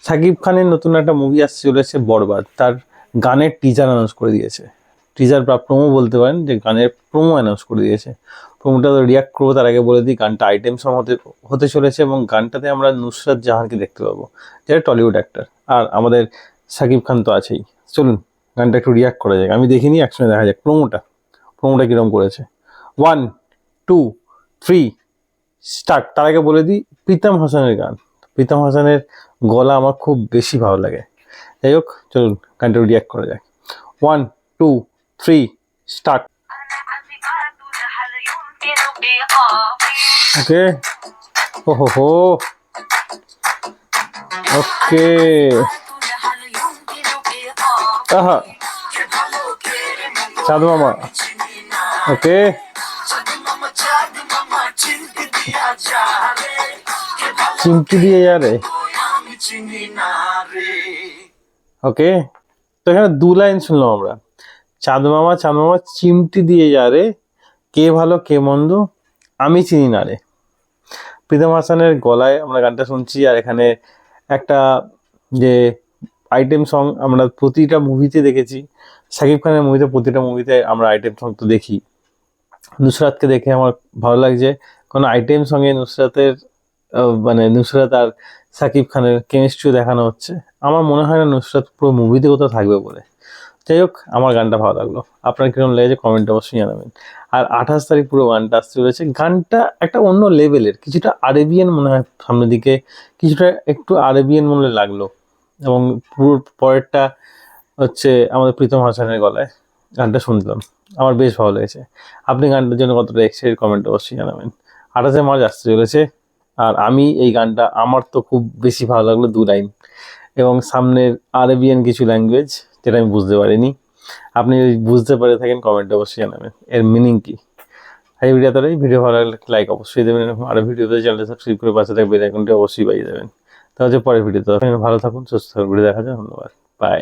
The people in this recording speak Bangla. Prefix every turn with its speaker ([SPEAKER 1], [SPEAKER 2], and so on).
[SPEAKER 1] শাকিব খানের নতুন একটা মুভি আসছে চলেছে বরবাদ, তার গানের টিজার অ্যানাউন্স করে দিয়েছে। টিজার বা প্রোমো বলতে পারেন, যে গানের প্রোমো অ্যানাউন্স করে দিয়েছে। প্রোমোটা রিয়াক্ট করবো তার আগে বলে দিই, গানটা আইটেম সং হতে চলেছে এবং গানটাতে আমরা নুসরাত জাহানকে দেখতে পাবো, যারা টলিউড অ্যাক্টর। আর আমাদের শাকিব খান তো আছেই। চলুন গানটা একটু রিয়াক্ট করা যাক। আমি দেখিনি, একসঙ্গে দেখা যাক প্রোমোটা কিরকম করেছে। 1, 2, 3 স্টার্ট। তার আগে বলে দিই, প্রীতম হাসানের গান। প্রীতম হাসানের গলা আমার খুব বেশি ভালো লাগে। যাই হোক, চলুন গানটা রিয়াক্ট করা যায়। 1, 2, 3 স্টার্ট। ওকে, ওহো, ওকে, আহা, চাঁদ মামা, ওকে, চিমটি দিয়ে যারে, ওকে। তো এখানে 2 লাইন শুনলাম আমরা, চাঁদ মামা চিমটি দিয়ে যারে, কে ভালো কে মন্দ আমি চিনি না রে। প্রীতম হাসানের গলায় আমরা গানটা শুনছি। আর এখানে একটা যে আইটেম সং আমরা প্রতিটা মুভিতে দেখেছি, শাকিব খানের মুভিতে প্রতিটা মুভিতে আমরা আইটেম সং তো দেখি। নুসরাতকে দেখে আমার ভালো লাগছে, কারণ আইটেম সঙ্গে নুসরাতের মানে নুসরাত আর শাকিব খানের কেমিস্ট্রি দেখানো হচ্ছে। আমার মনে হয় না নুসরাত পুরো মুভিতে কোথাও থাকবে বলে। যাই হোক, আমার গানটা ভালো লাগলো। আপনার কিরকম লেগেছে কমেন্টে অবশ্যই জানাবেন। আর 28 তারিখ পুরো গানটা আসতে চলেছে। গানটা একটা অন্য লেভেলের, কিছুটা আরেবিয়ান মনে হয় সামনের দিকে, কিছুটা একটু আরেবিয়ান মনে লাগলো। এবং পুরো পরেরটা হচ্ছে আমাদের প্রীতম হাসানের গলায় গানটা শুনলাম, আমার বেশ ভালো লেগেছে। আপনি গানটার জন্য কতটা এক্সাইটেড কমেন্টে অবশ্যই জানাবেন। 28 মার্চ আসতে চলেছে। আর আমি এই গানটা আমার তো খুব বেশি ভালো লাগলো 2 লাইন, এবং সামনের আরেবিয়ান কিছু ল্যাঙ্গুয়েজ যেটা আমি বুঝতে পারিনি। আপনি যদি বুঝতে পারে থাকেন কমেন্টে অবশ্যই জানাবেন এর মিনিং কি। এই ভিডিও ভালো লাগলে লাইক অবশ্যই দেবেন, এবং আরও ভিডিওতে চ্যানেলটা সাবস্ক্রাইব করে পাশে থাকবে, বেল আইকনটি অবশ্যই বাজিয়ে দেবেন। তাহলে পরের ভিডিওতে ভালো থাকুন, সুস্থ থাকুন। ভিডিও দেখা যায়। ধন্যবাদ, বাই।